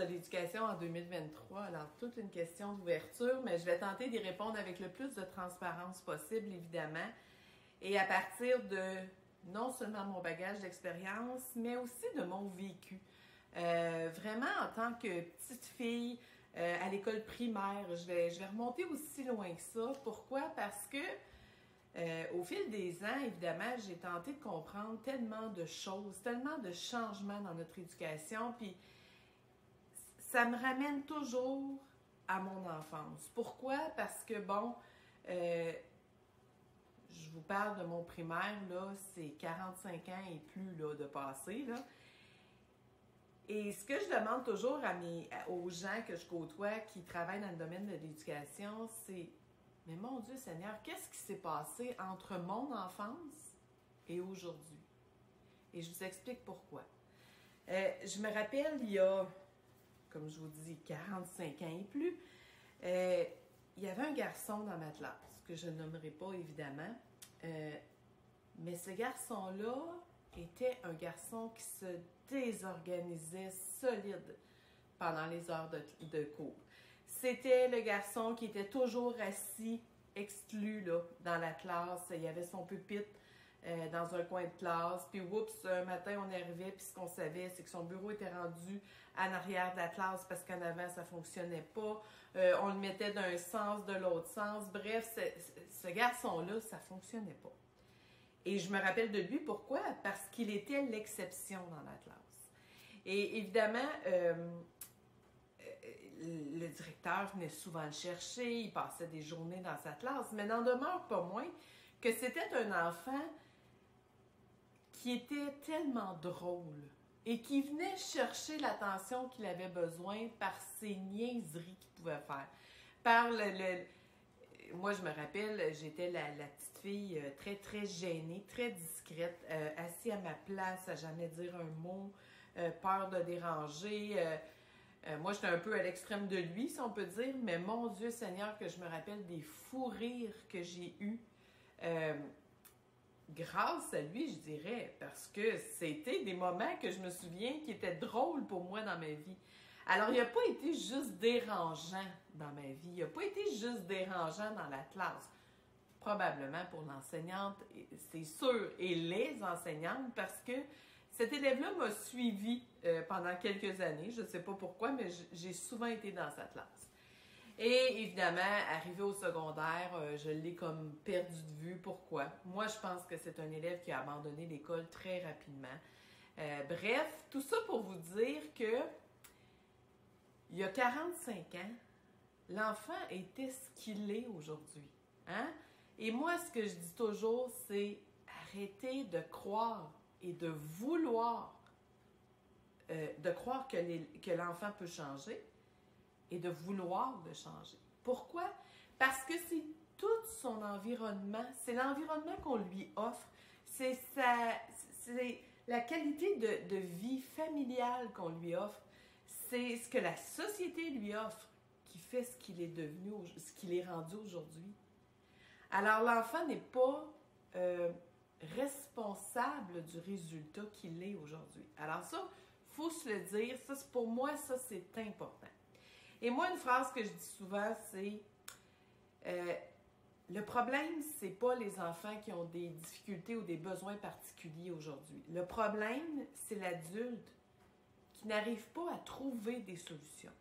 de l'éducation en 2023. Alors, toute une question d'ouverture, mais je vais tenter d'y répondre avec le plus de transparence possible, évidemment, et à partir de non seulement mon bagage d'expérience, mais aussi de mon vécu. Vraiment, en tant que petite fille à l'école primaire, je vais remonter aussi loin que ça. Pourquoi? Parce que au fil des ans, évidemment, j'ai tenté de comprendre tellement de choses, tellement de changements dans notre éducation, puis ça me ramène toujours à mon enfance. Pourquoi? Parce que, bon, je vous parle de mon primaire, là, c'est 45 ans et plus là, de passé, là. Et ce que je demande toujours aux gens que je côtoie qui travaillent dans le domaine de l'éducation, c'est: mais mon Dieu Seigneur, qu'est-ce qui s'est passé entre mon enfance et aujourd'hui? Et je vous explique pourquoi. Je me rappelle, il y a, comme je vous dis, 45 ans et plus, il y avait un garçon dans ma classe, que je ne nommerai pas évidemment, mais ce garçon-là était un garçon qui se désorganisait solide pendant les heures de cours. C'était le garçon qui était toujours assis, exclu là, dans la classe. Il y avait son pupitre dans un coin de classe. Puis, oups, un matin, on arrivait, puis ce qu'on savait, c'est que son bureau était rendu en arrière de la classe parce qu'en avant, ça ne fonctionnait pas. On le mettait d'un sens, de l'autre sens. Bref, ce garçon-là, ça ne fonctionnait pas. Et je me rappelle de lui, pourquoi? Parce qu'il était l'exception dans la classe. Et évidemment, le directeur venait souvent le chercher, il passait des journées dans sa classe, mais n'en demeure pas moins que c'était un enfant qui était tellement drôle et qui venait chercher l'attention qu'il avait besoin par ses niaiseries qu'il pouvait faire. Par moi, je me rappelle, j'étais la petite fille très, très gênée, très discrète, assise à ma place, à jamais dire un mot, peur de déranger. Moi, j'étais un peu à l'extrême de lui, si on peut dire, mais mon Dieu Seigneur, que je me rappelle des fous rires que j'ai eus grâce à lui, je dirais, parce que c'était des moments que je me souviens qui étaient drôles pour moi dans ma vie. Alors, il n'a pas été juste dérangeant dans ma vie, il n'a pas été juste dérangeant dans la classe. Probablement pour l'enseignante, c'est sûr, et les enseignantes, parce que cet élève-là m'a suivi pendant quelques années. Je ne sais pas pourquoi, mais j'ai souvent été dans sa classe. Et évidemment, arrivé au secondaire, je l'ai comme perdu de vue. Pourquoi? Moi, je pense que c'est un élève qui a abandonné l'école très rapidement. Bref, tout ça pour vous dire que il y a 45 ans, l'enfant était ce qu'il est aujourd'hui. Hein? Et moi, ce que je dis toujours, c'est arrêtez de croire et de vouloir, de croire que l'enfant peut changer et de vouloir de changer. Pourquoi? Parce que c'est tout son environnement, c'est l'environnement qu'on lui offre, c'est la qualité de vie familiale qu'on lui offre, c'est ce que la société lui offre qui fait ce qu'il est devenu, ce qu'il est rendu aujourd'hui. Alors, l'enfant n'est pas responsable du résultat qu'il est aujourd'hui. Alors ça, il faut se le dire, ça, pour moi, ça, c'est important. Et moi, une phrase que je dis souvent, c'est le problème, c'est pas les enfants qui ont des difficultés ou des besoins particuliers aujourd'hui. Le problème, c'est l'adulte qui n'arrive pas à trouver des solutions.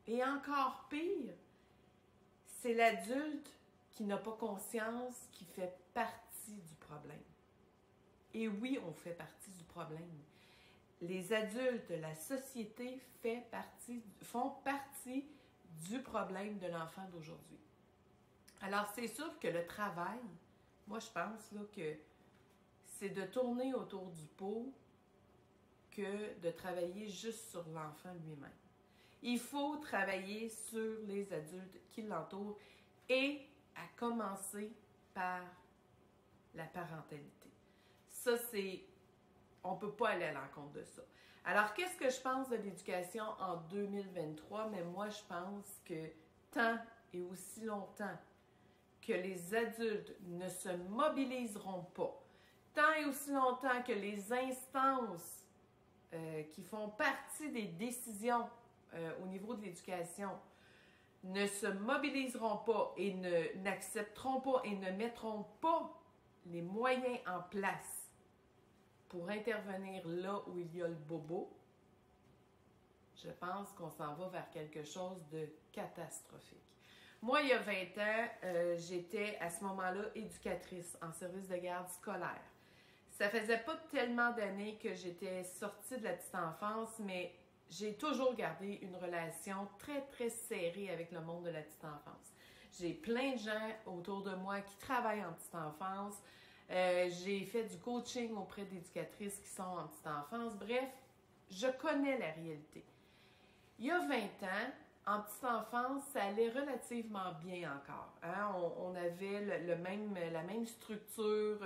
Et encore pire, c'est l'adulte qui n'a pas conscience qu'il fait partie du problème. Et oui, on fait partie du problème. Les adultes, la société font partie du problème de l'enfant d'aujourd'hui. Alors, c'est sûr que le travail, moi, je pense là, que c'est de tourner autour du pot que de travailler juste sur l'enfant lui-même. Il faut travailler sur les adultes qui l'entourent et à commencer par la parentalité. Ça, c'est... On ne peut pas aller à l'encontre de ça. Alors, qu'est-ce que je pense de l'éducation en 2023? Mais moi, je pense que tant et aussi longtemps que les adultes ne se mobiliseront pas, tant et aussi longtemps que les instances qui font partie des décisions au niveau de l'éducation ne se mobiliseront pas et n'accepteront pas et ne mettront pas les moyens en place pour intervenir là où il y a le bobo, je pense qu'on s'en va vers quelque chose de catastrophique. Moi, il y a 20 ans, j'étais à ce moment-là éducatrice en service de garde scolaire. Ça faisait pas tellement d'années que j'étais sortie de la petite enfance, mais j'ai toujours gardé une relation très, très serrée avec le monde de la petite enfance. J'ai plein de gens autour de moi qui travaillent en petite enfance. J'ai fait du coaching auprès d'éducatrices qui sont en petite enfance. Bref, je connais la réalité. Il y a 20 ans, en petite enfance, ça allait relativement bien encore. Hein? On avait la même structure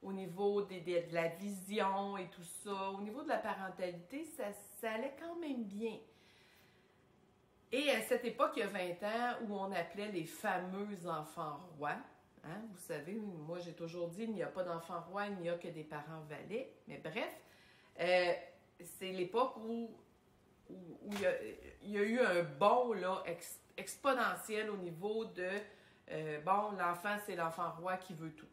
au niveau de la vision et tout ça. Au niveau de la parentalité, ça allait quand même bien. Et à cette époque, il y a 20 ans, où on appelait les fameux enfants rois, hein? Vous savez, moi j'ai toujours dit, il n'y a pas d'enfants rois, il n'y a que des parents valets. Mais bref, c'est l'époque où il y a eu un bond là, exponentiel au niveau de, l'enfant, c'est l'enfant roi qui veut tout.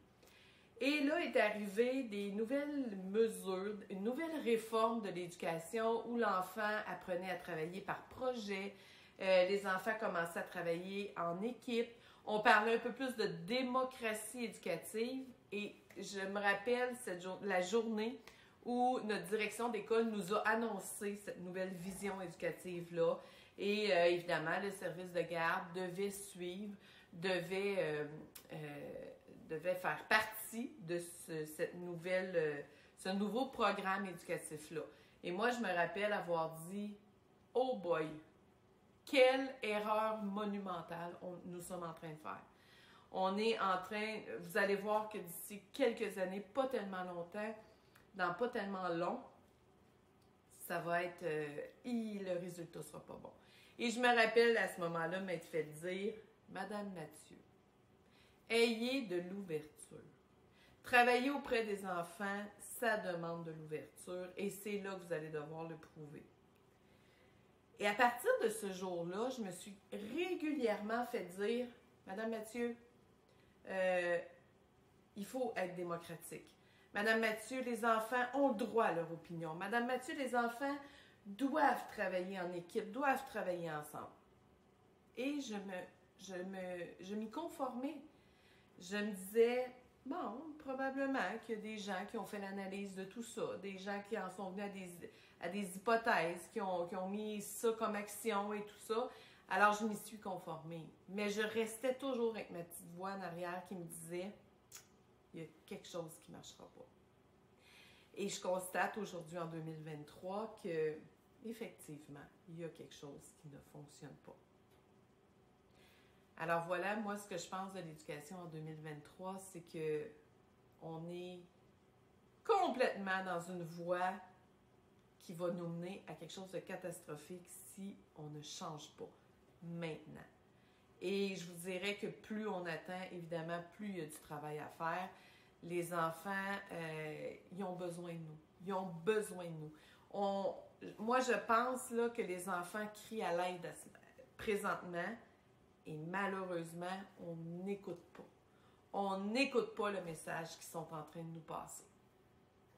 Et là est arrivé des nouvelles mesures, une nouvelle réforme de l'éducation où l'enfant apprenait à travailler par projet, les enfants commençaient à travailler en équipe, on parlait un peu plus de démocratie éducative et je me rappelle la journée où notre direction d'école nous a annoncé cette nouvelle vision éducative-là. Et évidemment, le service de garde devait suivre, devait faire partie de ce nouveau programme éducatif-là. Et moi, je me rappelle avoir dit « Oh boy, quelle erreur monumentale nous sommes en train de faire. » On est en train, vous allez voir que d'ici quelques années, pas tellement longtemps, dans pas tellement long, ça va être... le résultat sera pas bon. Et je me rappelle à ce moment-là m'être fait dire, « Madame Mathieu, ayez de l'ouverture. Travailler auprès des enfants, ça demande de l'ouverture et c'est là que vous allez devoir le prouver. » Et à partir de ce jour-là, je me suis régulièrement fait dire, « Madame Mathieu, il faut être démocratique. Madame Mathieu, les enfants ont le droit à leur opinion. Madame Mathieu, les enfants doivent travailler en équipe, doivent travailler ensemble. » Et je m'y conformais. Je me disais, bon, probablement qu'il y a des gens qui ont fait l'analyse de tout ça, des gens qui en sont venus à des hypothèses, qui ont mis ça comme action et tout ça. Alors, je m'y suis conformée. Mais je restais toujours avec ma petite voix en arrière qui me disait, il y a quelque chose qui ne marchera pas. Et je constate aujourd'hui, en 2023, que effectivement, il y a quelque chose qui ne fonctionne pas. Alors voilà, moi, ce que je pense de l'éducation en 2023, c'est que on est complètement dans une voie qui va nous mener à quelque chose de catastrophique si on ne change pas maintenant. Et je vous dirais que plus on attend, évidemment, plus il y a du travail à faire. Les enfants, ils ont besoin de nous. Ils ont besoin de nous. Moi, je pense là, que les enfants crient à l'aide présentement et malheureusement, on n'écoute pas. On n'écoute pas le message qu'ils sont en train de nous passer.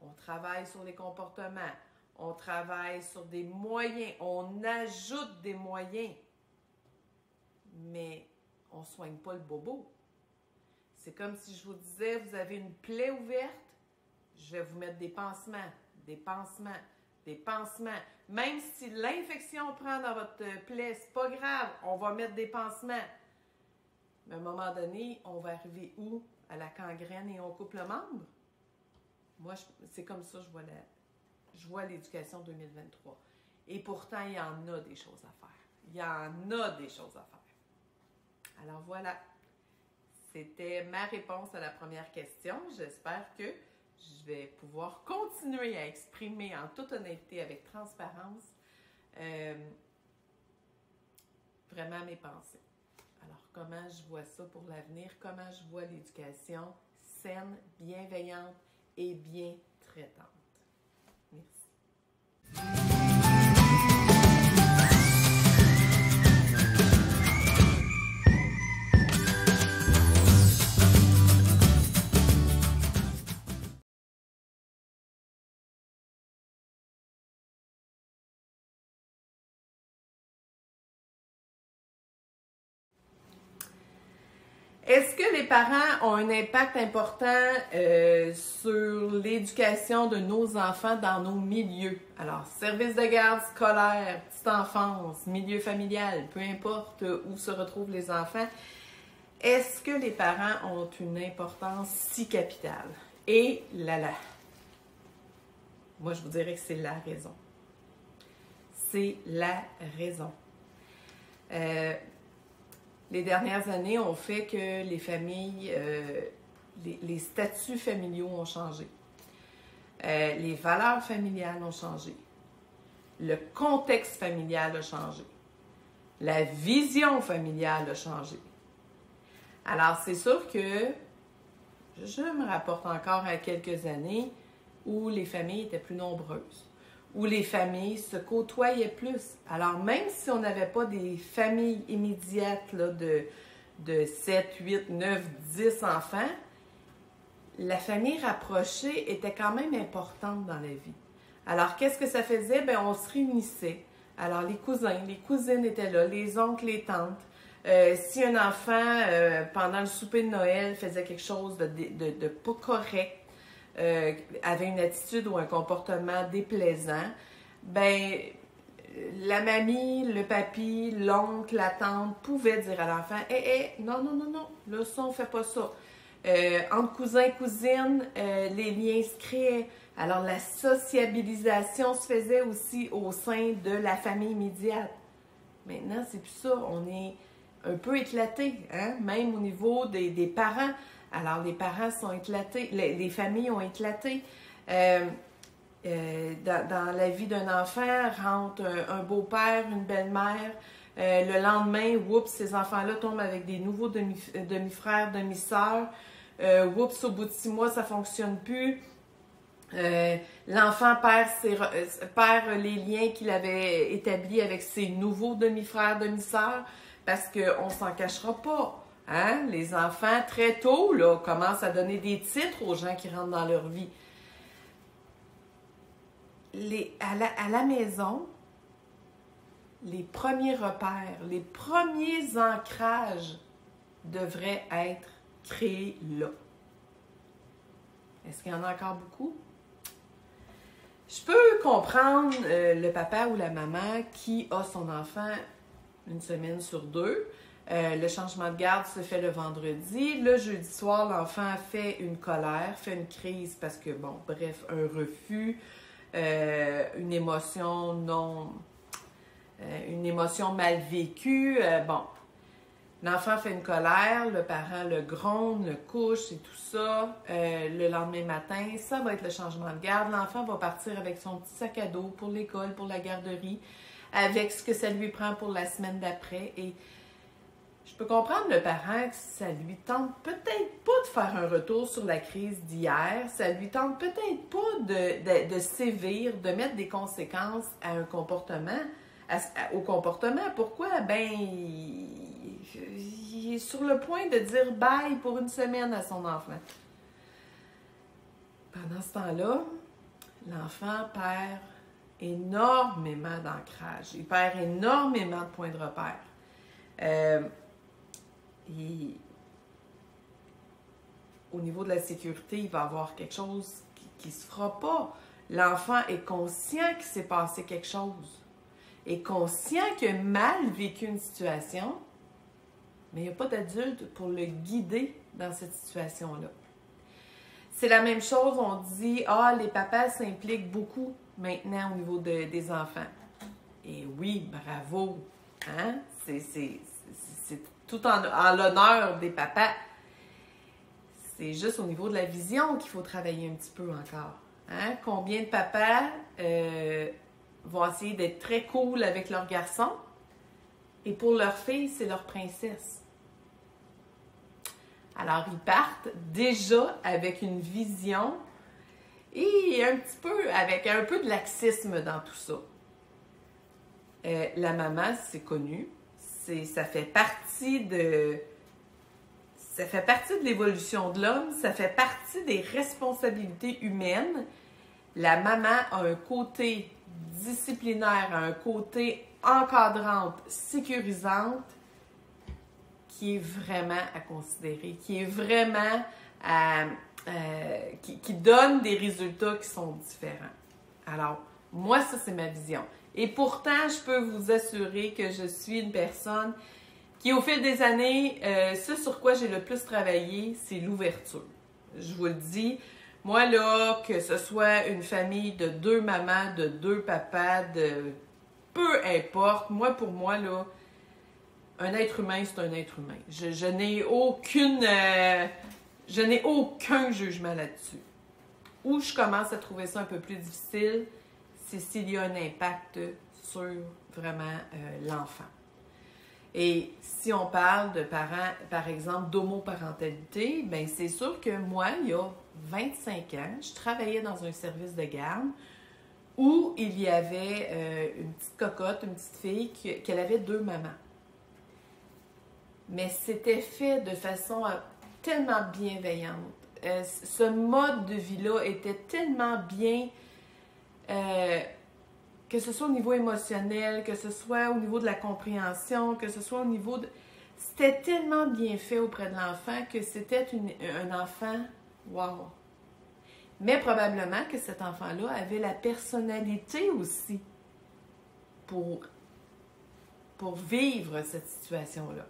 On travaille sur les comportements, on travaille sur des moyens, on ajoute des moyens, mais on ne soigne pas le bobo. C'est comme si je vous disais, vous avez une plaie ouverte, je vais vous mettre des pansements, des pansements, des pansements. Même si l'infection prend dans votre plaie, c'est pas grave, on va mettre des pansements. Mais à un moment donné, on va arriver où? À la gangrène et on coupe le membre? Moi, c'est comme ça que je vois l'éducation 2023. Et pourtant, il y en a des choses à faire. Il y en a des choses à faire. Alors voilà, c'était ma réponse à la première question. J'espère que je vais pouvoir continuer à exprimer en toute honnêteté, avec transparence, vraiment mes pensées. Alors, comment je vois ça pour l'avenir? Comment je vois l'éducation saine, bienveillante et bien traitante? Merci. Est-ce que les parents ont un impact important sur l'éducation de nos enfants dans nos milieux? Alors, service de garde scolaire, petite enfance, milieu familial, peu importe où se retrouvent les enfants, est-ce que les parents ont une importance si capitale? Et moi je vous dirais que c'est la raison. C'est la raison. Les dernières années ont fait que les familles, les statuts familiaux ont changé. Les valeurs familiales ont changé. Le contexte familial a changé. La vision familiale a changé. Alors, c'est sûr que je me rapporte encore à quelques années où les familles étaient plus nombreuses, où les familles se côtoyaient plus. Alors, même si on n'avait pas des familles immédiates là, de 7, 8, 9, 10 enfants, la famille rapprochée était quand même importante dans la vie. Alors, qu'est-ce que ça faisait? Bien, on se réunissait. Alors, les cousins, les cousines étaient là, les oncles, les tantes. Si un enfant, pendant le souper de Noël, faisait quelque chose de pas correct, avait une attitude ou un comportement déplaisant, ben la mamie, le papy, l'oncle, la tante pouvaient dire à l'enfant « Hé, non, non, non, non, là, ça, on fait pas ça. » Entre cousins et cousines, les liens se créaient. Alors, la sociabilisation se faisait aussi au sein de la famille immédiate. Maintenant, c'est plus ça. On est un peu éclaté, hein? Même au niveau des parents. Alors, les parents sont éclatés, les familles ont éclaté. Dans la vie d'un enfant, rentre un beau-père, une belle-mère. Le lendemain, oups, ces enfants-là tombent avec des nouveaux demi-frères, demi-sœurs. Oups, au bout de 6 mois, ça ne fonctionne plus. L'enfant perd les liens qu'il avait établis avec ses nouveaux demi-frères, demi-sœurs, parce qu'on ne s'en cachera pas. Hein? Les enfants, très tôt, là, commencent à donner des titres aux gens qui rentrent dans leur vie. À la maison, les premiers repères, les premiers ancrages devraient être créés là. Est-ce qu'il y en a encore beaucoup? Je peux comprendre le papa ou la maman qui a son enfant une semaine sur 2. Le changement de garde se fait le vendredi. Le jeudi soir, l'enfant fait une colère, fait une crise parce que, bon, bref, un refus, une émotion une émotion mal vécue. Bon, l'enfant fait une colère, le parent le gronde, le couche et tout ça. Le lendemain matin, ça va être le changement de garde. L'enfant va partir avec son petit sac à dos pour l'école, pour la garderie, avec ce que ça lui prend pour la semaine d'après. Et je peux comprendre le parent que ça lui tente peut-être pas de faire un retour sur la crise d'hier, ça lui tente peut-être pas de sévir, de mettre des conséquences à un comportement, au comportement. Pourquoi? Ben, il est sur le point de dire bye pour une semaine à son enfant. Pendant ce temps-là, l'enfant perd énormément d'ancrage, il perd énormément de points de repère. Au niveau de la sécurité, il va y avoir quelque chose qui ne se fera pas. L'enfant est conscient qu'il s'est passé quelque chose, est conscient qu'il a mal vécu une situation, mais il n'y a pas d'adulte pour le guider dans cette situation-là. C'est la même chose, on dit « Ah, les papas s'impliquent beaucoup maintenant au niveau des enfants. » Et oui, bravo! Hein? C'est tout en l'honneur des papas. C'est juste au niveau de la vision qu'il faut travailler un petit peu encore. Hein? Combien de papas vont essayer d'être très cool avec leur garçon et pour leur fille, c'est leur princesse. Alors, ils partent déjà avec une vision et un petit peu, avec un peu de laxisme dans tout ça. La maman, c'est connu. Ça fait partie de l'évolution de l'homme, ça fait partie des responsabilités humaines. La maman a un côté disciplinaire, a un côté encadrante, sécurisante, qui est vraiment à considérer, qui est vraiment qui donne des résultats qui sont différents. Alors, moi, ça, c'est ma vision. Et pourtant, je peux vous assurer que je suis une personne qui, au fil des années, ce sur quoi j'ai le plus travaillé, c'est l'ouverture. Je vous le dis, moi, là, que ce soit une famille de 2 mamans, de 2 papas, de peu importe, moi, pour moi, là, un être humain, c'est un être humain. Je n'ai aucun jugement là-dessus. Où je commence à trouver ça un peu plus difficile, c'est s'il y a un impact sur vraiment l'enfant. Et si on parle de parents, par exemple, d'homoparentalité, bien c'est sûr que moi, il y a 25 ans, je travaillais dans un service de garde où il y avait une petite cocotte, une petite fille, qu'elle avait 2 mamans. Mais c'était fait de façon tellement bienveillante. Ce mode de vie-là était tellement bien, que ce soit au niveau émotionnel, que ce soit au niveau de la compréhension, que ce soit au niveau de... C'était tellement bien fait auprès de l'enfant que c'était un enfant, wow! Mais probablement que cet enfant-là avait la personnalité aussi pour vivre cette situation-là.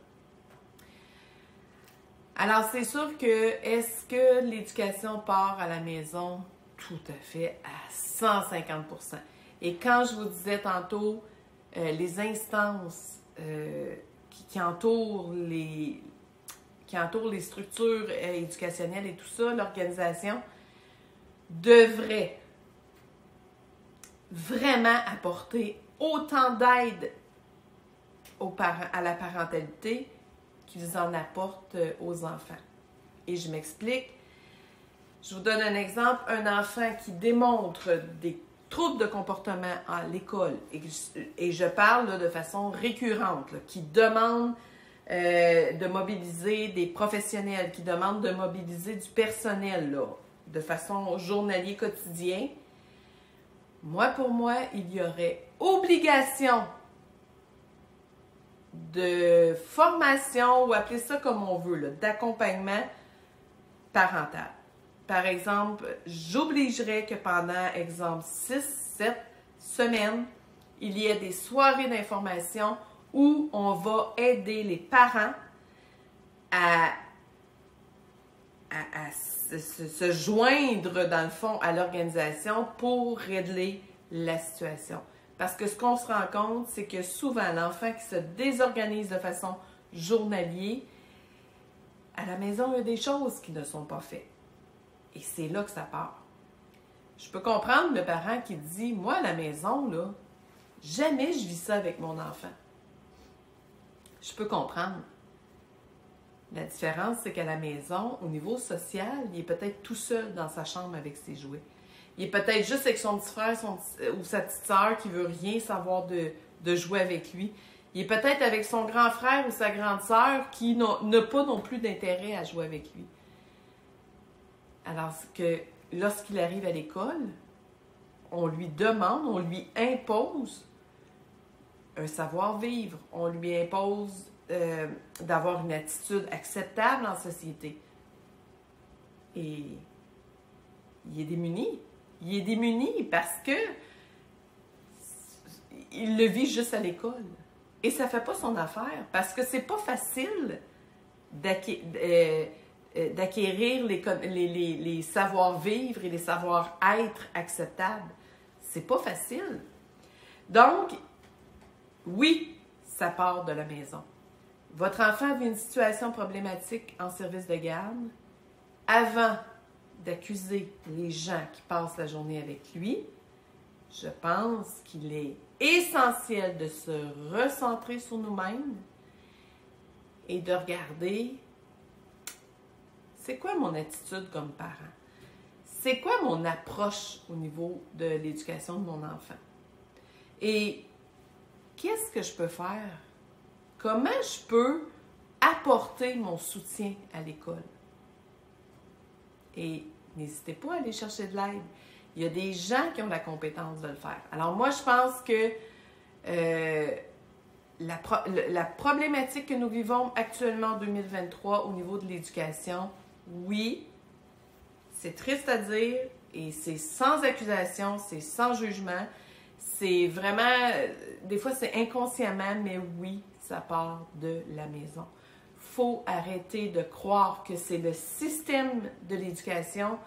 Alors, c'est sûr que, est-ce que l'éducation part à la maison? Tout à fait, à 150%. Et quand je vous disais tantôt, les instances qui entourent les structures éducationnelles et tout ça, l'organisation devrait vraiment apporter autant d'aide à la parentalité qu'ils en apportent aux enfants. Et je m'explique. Je vous donne un exemple. Un enfant qui démontre des troubles de comportement à l'école, et je parle là, de façon récurrente, là, qui demande de mobiliser des professionnels, qui demande de mobiliser du personnel là, de façon journalier, quotidien, pour moi, il y aurait obligation de formation, ou appelez ça comme on veut, là, d'accompagnement parental. Par exemple, j'obligerais que pendant, exemple, 6-7 semaines, il y ait des soirées d'information où on va aider les parents à se joindre, dans le fond, à l'organisation pour régler la situation. Parce que ce qu'on se rend compte, c'est que souvent, l'enfant qui se désorganise de façon journalière, à la maison, il y a des choses qui ne sont pas faites. Et c'est là que ça part. Je peux comprendre le parent qui dit, moi, à la maison, là, jamais je vis ça avec mon enfant. Je peux comprendre. La différence, c'est qu'à la maison, au niveau social, il est peut-être tout seul dans sa chambre avec ses jouets. Il est peut-être juste avec son petit frère ou sa petite sœur qui veut rien savoir de jouer avec lui. Il est peut-être avec son grand frère ou sa grande sœur qui n'a pas non plus d'intérêt à jouer avec lui. Alors que lorsqu'il arrive à l'école, on lui demande, on lui impose un savoir-vivre. On lui impose d'avoir une attitude acceptable en société. Et il est démuni. Il est démuni parce que il le vit juste à l'école. Et ça ne fait pas son affaire parce que c'est pas facile d'acquérir les savoir-vivre et les savoir-être acceptables. C'est pas facile. Donc, oui, ça part de la maison. Votre enfant vit une situation problématique en service de garde. Avant d'accuser les gens qui passent la journée avec lui, je pense qu'il est essentiel de se recentrer sur nous-mêmes et de regarder c'est quoi mon attitude comme parent? C'est quoi mon approche au niveau de l'éducation de mon enfant? Et qu'est-ce que je peux faire? Comment je peux apporter mon soutien à l'école? Et n'hésitez pas à aller chercher de l'aide. Il y a des gens qui ont la compétence de le faire. Alors moi, je pense que la problématique que nous vivons actuellement en 2023 au niveau de l'éducation, oui, c'est triste à dire et c'est sans accusation, c'est sans jugement. C'est vraiment, des fois c'est inconsciemment, mais oui, ça part de la maison. Faut arrêter de croire que c'est le système de l'éducation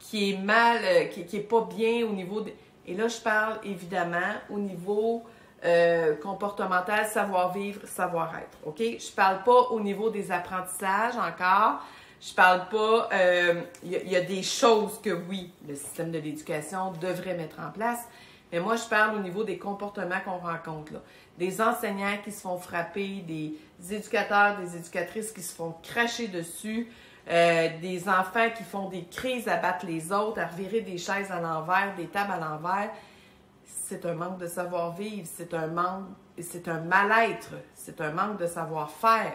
qui est mal, qui est pas bien au niveau de... Et là, je parle évidemment au niveau comportemental, savoir-vivre, savoir-être, OK? Je parle pas au niveau des apprentissages encore. Je parle pas... Il y a des choses que, oui, le système de l'éducation devrait mettre en place, mais moi, je parle au niveau des comportements qu'on rencontre, là. Des enseignants qui se font frapper, des éducateurs, des éducatrices qui se font cracher dessus, des enfants qui font des crises à battre les autres, à revirer des chaises à l'envers, des tables à l'envers. C'est un manque de savoir-vivre, c'est un mal-être, c'est un manque de savoir-faire.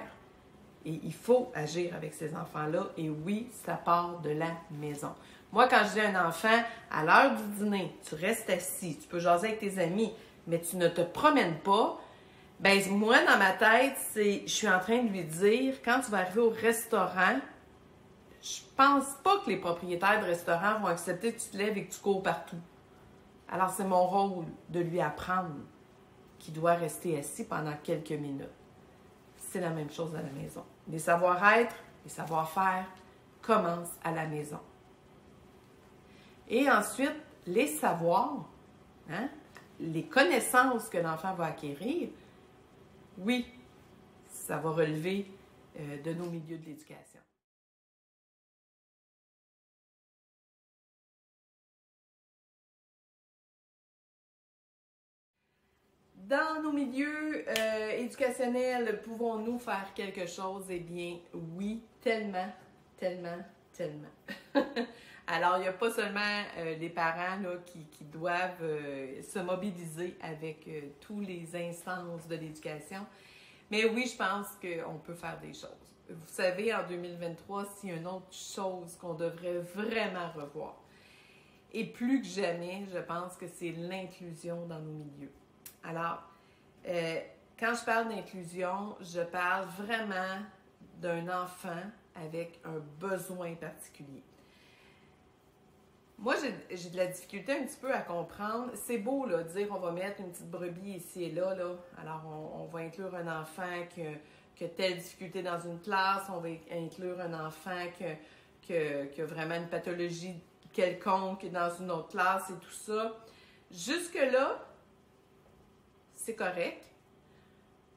Et il faut agir avec ces enfants-là. Et oui, ça part de la maison. Moi, quand je dis à un enfant, à l'heure du dîner, tu restes assis, tu peux jaser avec tes amis, mais tu ne te promènes pas, ben moi, dans ma tête, je suis en train de lui dire, quand tu vas arriver au restaurant, je pense pas que les propriétaires de restaurants vont accepter que tu te lèves et que tu cours partout. Alors, c'est mon rôle de lui apprendre qu'il doit rester assis pendant quelques minutes. C'est la même chose à la maison. Les savoir-être, les savoir-faire commencent à la maison. Et ensuite, les savoirs, hein, les connaissances que l'enfant va acquérir, oui, ça va relever de nos milieux de l'éducation. Dans nos milieux éducationnels, pouvons-nous faire quelque chose? Eh bien, oui, tellement, tellement, tellement. Alors, il n'y a pas seulement les parents là, qui doivent se mobiliser avec tous les instances de l'éducation, mais oui, je pense qu'on peut faire des choses. Vous savez, en 2023, s'il y a une autre chose qu'on devrait vraiment revoir, et plus que jamais, je pense que c'est l'inclusion dans nos milieux. Alors, quand je parle d'inclusion, je parle vraiment d'un enfant avec un besoin particulier. Moi, j'ai de la difficulté un petit peu à comprendre. C'est beau, là, de dire on va mettre une petite brebis ici et là. Alors, on va inclure un enfant qui a telle difficulté dans une classe. On va inclure un enfant qui a vraiment une pathologie quelconque dans une autre classe et tout ça. Jusque-là, c'est correct.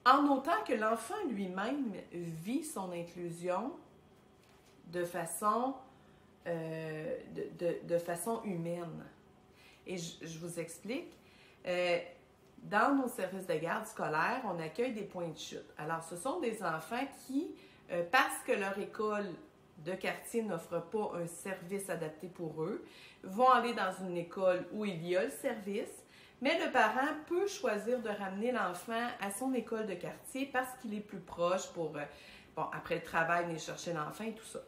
En autant que l'enfant lui-même vit son inclusion de façon humaine. Et je vous explique. Dans nos services de garde scolaire, on accueille des points de chute. Alors, ce sont des enfants qui, parce que leur école de quartier n'offre pas un service adapté pour eux, vont aller dans une école où il y a le service, mais le parent peut choisir de ramener l'enfant à son école de quartier parce qu'il est plus proche pour, après le travail, venir chercher l'enfant et tout ça.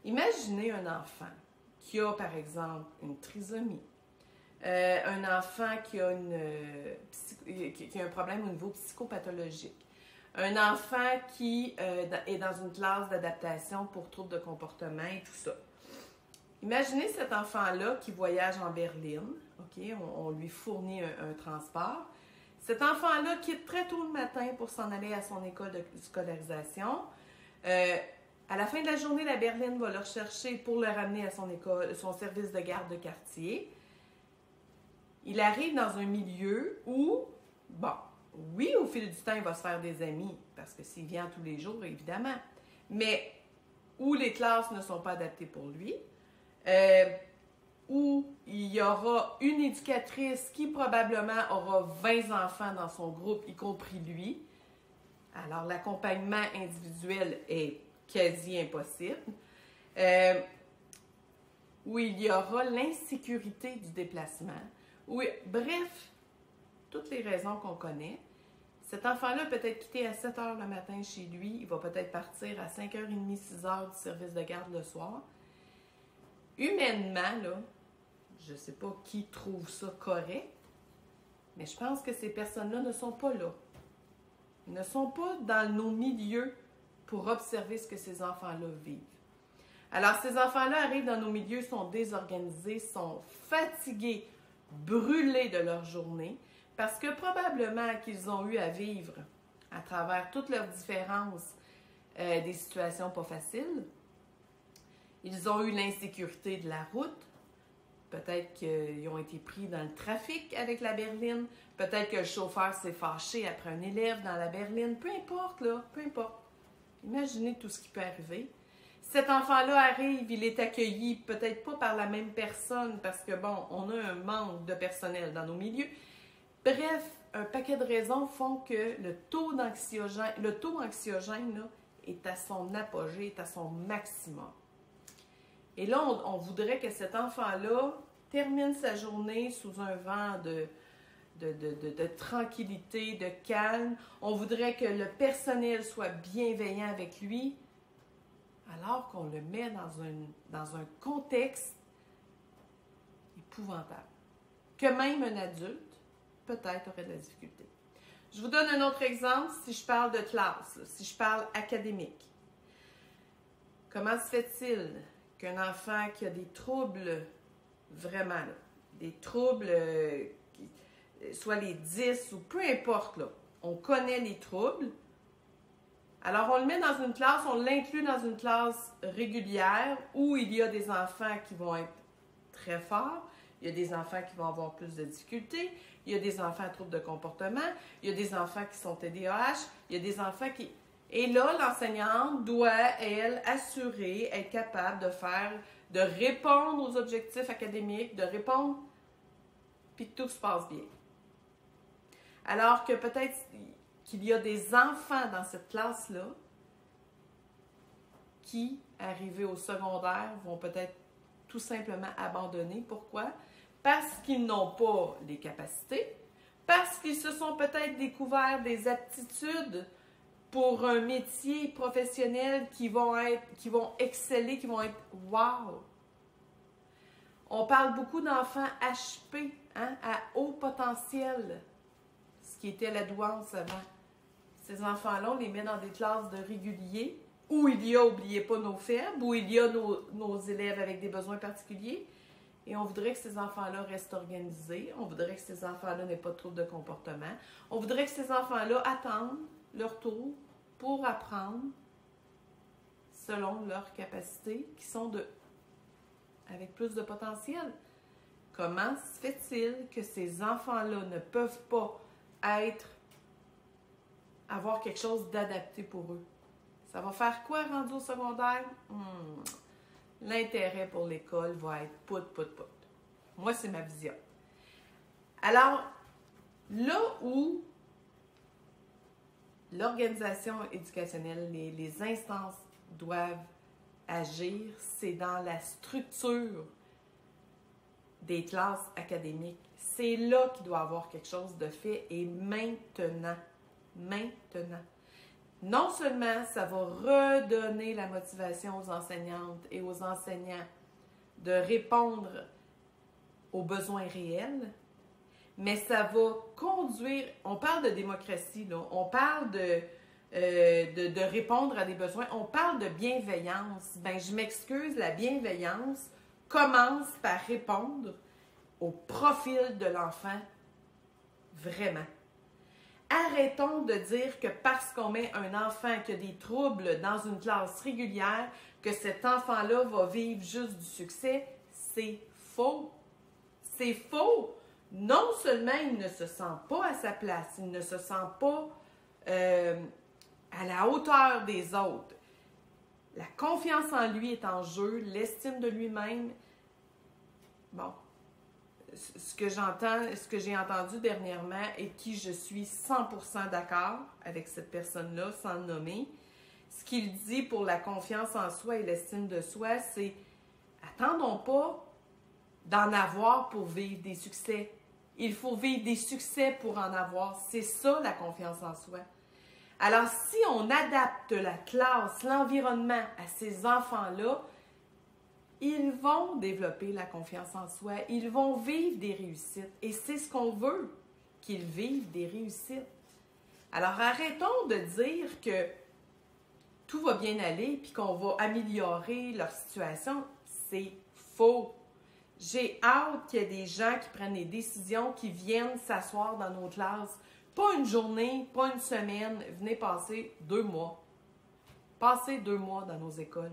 Imaginez un enfant qui a, par exemple, une trisomie, un enfant qui a un problème au niveau psychopathologique, un enfant qui est dans une classe d'adaptation pour troubles de comportement et tout ça. Imaginez cet enfant-là qui voyage en berline, OK? On lui fournit un transport. Cet enfant-là quitte très tôt le matin pour s'en aller à son école de scolarisation. À la fin de la journée, la berline va le rechercher pour le ramener à son école, son service de garde de quartier. Il arrive dans un milieu où, bon, oui, au fil du temps, il va se faire des amis, parce que s'il vient tous les jours, évidemment, mais où les classes ne sont pas adaptées pour lui, où il y aura une éducatrice qui probablement aura 20 enfants dans son groupe, y compris lui. Alors, l'accompagnement individuel est quasi impossible. Où il y aura l'insécurité du déplacement. Bref, toutes les raisons qu'on connaît. Cet enfant-là peut être quitté à 7 h le matin chez lui. Il va peut-être partir à 5h30, 6 h du service de garde le soir. Humainement, là, je ne sais pas qui trouve ça correct, mais je pense que ces personnes-là ne sont pas là ne sont pas dans nos milieux pour observer ce que ces enfants-là vivent. Alors, ces enfants-là arrivent dans nos milieux, sont désorganisés, sont fatigués, brûlés de leur journée, parce que probablement qu'ils ont eu à vivre à travers toutes leurs différences des situations pas faciles. Ils ont eu l'insécurité de la route. Peut-être qu'ils ont été pris dans le trafic avec la berline. Peut-être que le chauffeur s'est fâché après un élève dans la berline. Peu importe, là, peu importe. Imaginez tout ce qui peut arriver. Cet enfant-là arrive, il est accueilli peut-être pas par la même personne parce que, bon, on a un manque de personnel dans nos milieux. Bref, un paquet de raisons font que le taux anxiogène là, est à son apogée, est à son maximum. Et là, on voudrait que cet enfant-là termine sa journée sous un vent de tranquillité, de calme. On voudrait que le personnel soit bienveillant avec lui, alors qu'on le met dans un contexte épouvantable. Que même un adulte, peut-être, aurait de la difficulté. Je vous donne un autre exemple si je parle de classe, si je parle académique. Comment se fait-il qu'un enfant qui a des troubles, vraiment, là, des troubles, soit les 10 ou peu importe, là, on connaît les troubles, alors on le met dans une classe, on l'inclut dans une classe régulière où il y a des enfants qui vont être très forts, il y a des enfants qui vont avoir plus de difficultés, il y a des enfants à troubles de comportement, il y a des enfants qui sont TDAH, il y a des enfants qui... Et là, l'enseignante doit, elle, assurer, être capable de répondre aux objectifs académiques, de répondre, puis que tout se passe bien. Alors que peut-être qu'il y a des enfants dans cette classe-là qui, arrivés au secondaire, vont peut-être tout simplement abandonner. Pourquoi? Parce qu'ils n'ont pas les capacités, parce qu'ils se sont peut-être découverts des aptitudes pour un métier professionnel qui vont exceller, qui vont être « wow ». On parle beaucoup d'enfants HP, hein, à haut potentiel, ce qui était la douance avant. Ces enfants-là, on les met dans des classes de réguliers, où il y a, n'oubliez pas, nos faibles, où il y a nos élèves avec des besoins particuliers, et on voudrait que ces enfants-là restent organisés, on voudrait que ces enfants-là n'aient pas de troubles de comportement, on voudrait que ces enfants-là attendent leur tour pour apprendre selon leurs capacités qui sont avec plus de potentiel. Comment se fait-il que ces enfants-là ne peuvent pas avoir quelque chose d'adapté pour eux? Ça va faire quoi rendu au secondaire? L'intérêt pour l'école va être pout. Moi, c'est ma vision. Alors, là où l'organisation éducationnelle, les instances doivent agir, c'est dans la structure des classes académiques. C'est là qu'il doit y avoir quelque chose de fait et maintenant. Non seulement ça va redonner la motivation aux enseignantes et aux enseignants de répondre aux besoins réels, mais ça va conduire, on parle de démocratie, là, on parle de répondre à des besoins, on parle de bienveillance. Ben, je m'excuse, la bienveillance commence par répondre au profil de l'enfant, vraiment. Arrêtons de dire que parce qu'on met un enfant qui a des troubles dans une classe régulière, que cet enfant-là va vivre juste du succès. C'est faux. C'est faux. Non seulement il ne se sent pas à sa place, il ne se sent pas à la hauteur des autres. La confiance en lui est en jeu, l'estime de lui-même. Bon, ce que j'ai entendu dernièrement et qui je suis 100% d'accord avec cette personne-là, sans le nommer, ce qu'il dit pour la confiance en soi et l'estime de soi, c'est « attendons pas d'en avoir pour vivre des succès. Il faut vivre des succès pour en avoir. » C'est ça, la confiance en soi. Alors, si on adapte la classe, l'environnement à ces enfants-là, ils vont développer la confiance en soi, ils vont vivre des réussites. Et c'est ce qu'on veut, qu'ils vivent des réussites. Alors, arrêtons de dire que tout va bien aller puis qu'on va améliorer leur situation. C'est faux. J'ai hâte qu'il y ait des gens qui prennent des décisions, qui viennent s'asseoir dans nos classes. Pas une journée, pas une semaine. Venez passer 2 mois. Passez 2 mois dans nos écoles.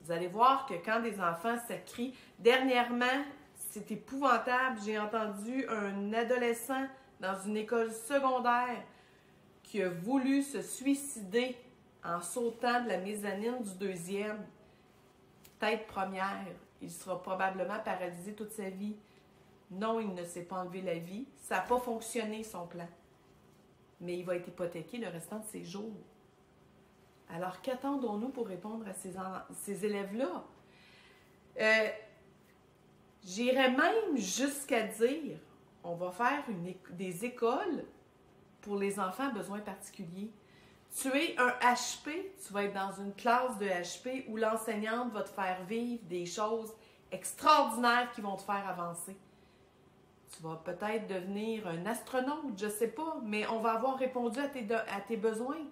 Vous allez voir que quand des enfants s'écrient, dernièrement, c'est épouvantable. J'ai entendu un adolescent dans une école secondaire qui a voulu se suicider en sautant de la mezzanine du 2e. Tête première. Il sera probablement paralysé toute sa vie. Non, il ne s'est pas enlevé la vie. Ça n'a pas fonctionné, son plan. Mais il va être hypothéqué le restant de ses jours. Alors, qu'attendons-nous pour répondre à ces élèves-là? J'irais même jusqu'à dire, on va faire des écoles pour les enfants à besoins particuliers. Tu es un HP, tu vas être dans une classe de HP où l'enseignante va te faire vivre des choses extraordinaires qui vont te faire avancer. Tu vas peut-être devenir un astronaute, je ne sais pas, mais on va avoir répondu à tes besoins.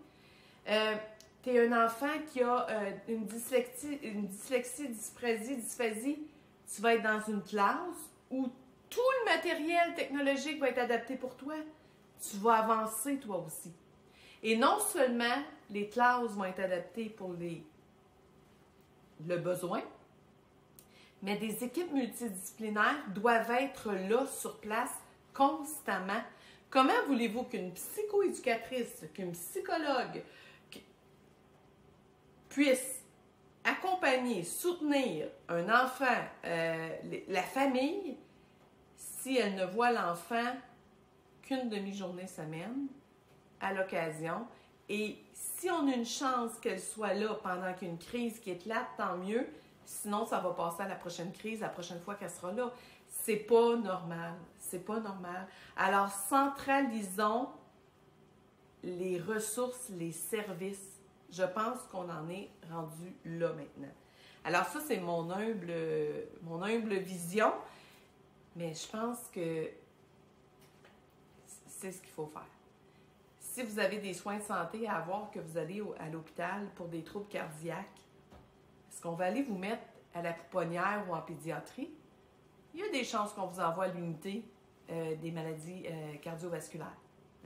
Tu es un enfant qui a une dyslexie, dysprasie, dysphasie. Tu vas être dans une classe où tout le matériel technologique va être adapté pour toi. Tu vas avancer toi aussi. Et non seulement les classes vont être adaptées pour le besoin, mais des équipes multidisciplinaires doivent être là sur place constamment. Comment voulez-vous qu'une psychoéducatrice, qu'une psychologue puisse accompagner, soutenir un enfant, la famille, si elle ne voit l'enfant qu'une demi-journée semaine à l'occasion? Et si on a une chance qu'elle soit là pendant qu'une crise qui éclate, tant mieux. Sinon, ça va passer à la prochaine crise, la prochaine fois qu'elle sera là. C'est pas normal. C'est pas normal. Alors, centralisons les ressources, les services. Je pense qu'on en est rendu là maintenant. Alors ça, c'est mon humble vision, mais je pense que c'est ce qu'il faut faire. Si vous avez des soins de santé à avoir, que vous allez à l'hôpital pour des troubles cardiaques, est-ce qu'on va aller vous mettre à la pouponnière ou en pédiatrie? Il y a des chances qu'on vous envoie à l'unité des maladies cardiovasculaires.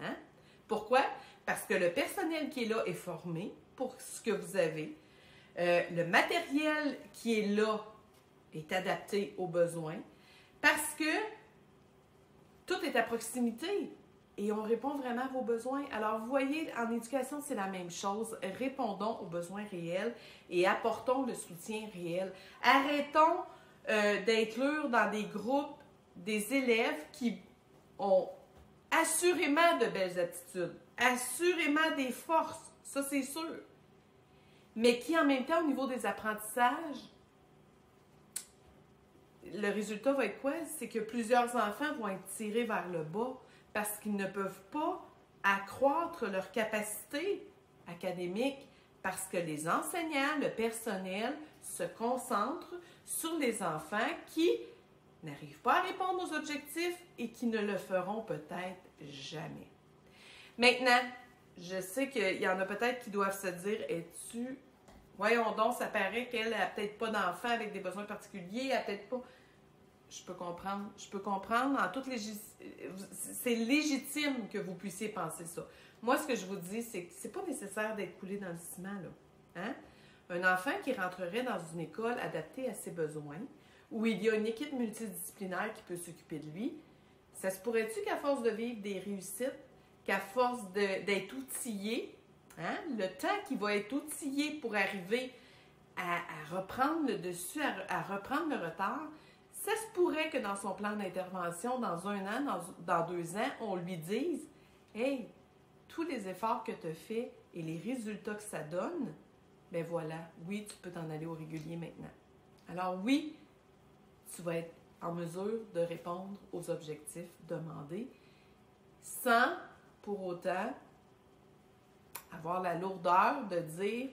Hein? Pourquoi? Parce que le personnel qui est là est formé pour ce que vous avez. Le matériel qui est là est adapté aux besoins parce que tout est à proximité et on répond vraiment à vos besoins. Alors, vous voyez, en éducation, c'est la même chose. Répondons aux besoins réels et apportons le soutien réel. Arrêtons d'inclure dans des groupes des élèves qui ont assurément de belles aptitudes, assurément des forces, ça c'est sûr, mais qui en même temps, au niveau des apprentissages, le résultat va être quoi? C'est que plusieurs enfants vont être tirés vers le bas parce qu'ils ne peuvent pas accroître leur capacité académique parce que les enseignants, le personnel se concentrent sur les enfants qui n'arrivent pas à répondre aux objectifs et qui ne le feront peut-être jamais. Maintenant, je sais qu'il y en a peut-être qui doivent se dire, es-tu... Voyons donc, ça paraît qu'elle n'a peut-être pas d'enfant avec des besoins particuliers, elle n'a peut-être pas... Je peux comprendre. C'est légitime que vous puissiez penser ça. Moi, ce que je vous dis, c'est que c'est pas nécessaire d'être coulé dans le ciment, là. Hein? Un enfant qui rentrerait dans une école adaptée à ses besoins, où il y a une équipe multidisciplinaire qui peut s'occuper de lui, ça se pourrait-tu qu'à force de vivre des réussites, qu'à force d'être outillé, hein, le temps qu'il va être outillé pour arriver à reprendre le dessus, à reprendre le retard, ça se pourrait que dans son plan d'intervention, dans 1 an, dans 2 ans, on lui dise « Hey, tous les efforts que tu as faits et les résultats que ça donne, ben voilà, oui, tu peux t'en aller au régulier maintenant. » Alors oui, tu vas être en mesure de répondre aux objectifs demandés sans, pour autant, avoir la lourdeur de dire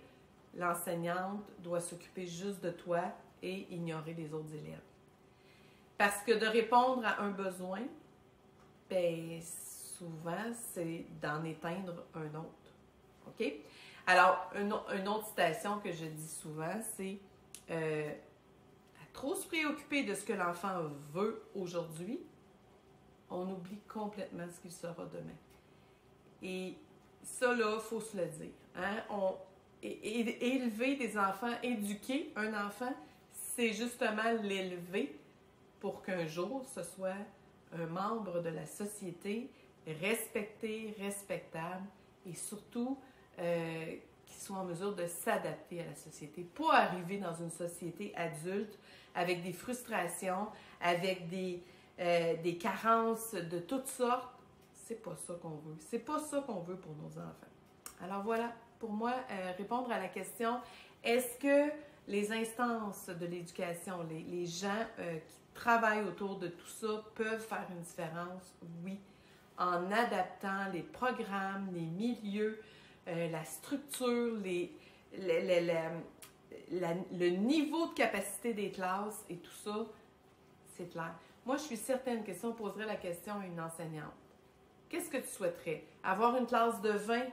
l'enseignante doit s'occuper juste de toi et ignorer les autres élèves. Parce que de répondre à un besoin, ben souvent, c'est d'en éteindre un autre. OK? Alors, une autre citation que je dis souvent, c'est à trop se préoccuper de ce que l'enfant veut aujourd'hui, on oublie complètement ce qu'il sera demain. Et ça, là, il faut se le dire. Hein? Élever des enfants, éduquer un enfant, c'est justement l'élever pour qu'un jour, ce soit un membre de la société respecté, respectable et surtout qui soit en mesure de s'adapter à la société. Pas arriver dans une société adulte avec des frustrations, avec des carences de toutes sortes. C'est pas ça qu'on veut. C'est pas ça qu'on veut pour nos enfants. Alors voilà, pour moi, répondre à la question, est-ce que les instances de l'éducation, les gens qui travaillent autour de tout ça peuvent faire une différence? Oui. En adaptant les programmes, les milieux, la structure, le niveau de capacité des classes et tout ça, c'est clair. Moi, je suis certaine que si on poserait la question à une enseignante, qu'est-ce que tu souhaiterais? Avoir une classe de 20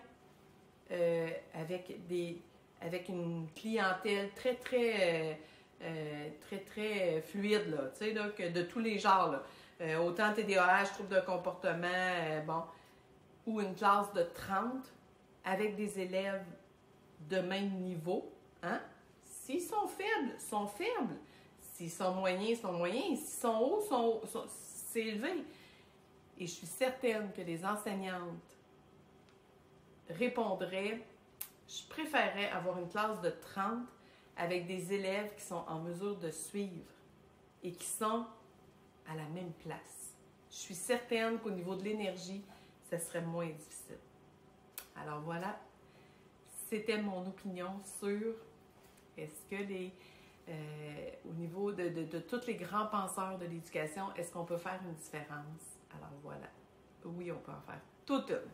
avec une clientèle très, très fluide, là, tu sais, là, que de tous les genres, là. Autant TDAH, troubles de comportement, bon, ou une classe de 30 avec des élèves de même niveau, hein? S'ils sont faibles, sont faibles. S'ils sont moyens, sont moyens. S'ils sont hauts, c'est élevé. Et je suis certaine que les enseignantes répondraient, je préférerais avoir une classe de 30 avec des élèves qui sont en mesure de suivre et qui sont à la même place. Je suis certaine qu'au niveau de l'énergie, ça serait moins difficile. Alors voilà, c'était mon opinion sur est-ce que au niveau de tous les grands penseurs de l'éducation, est-ce qu'on peut faire une différence? Alors voilà, oui, on peut en faire toute une.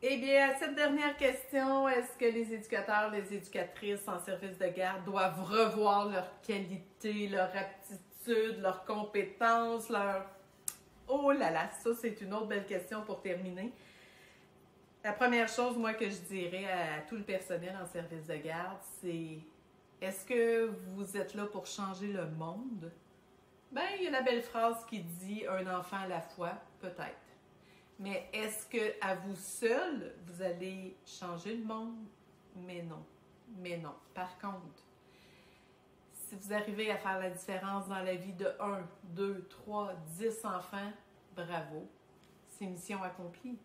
Eh bien, à cette dernière question, est-ce que les éducateurs, les éducatrices en service de garde doivent revoir leur qualité, leur aptitude, leurs compétences, leur... Oh là là, ça c'est une autre belle question pour terminer. La première chose, moi, que je dirais à tout le personnel en service de garde, c'est est-ce que vous êtes là pour changer le monde? Ben, il y a la belle phrase qui dit un enfant à la fois, peut-être. Mais est-ce que à vous seul, vous allez changer le monde? Mais non. Mais non. Par contre, si vous arrivez à faire la différence dans la vie de 1, 2, 3, 10 enfants, bravo. C'est mission accomplie.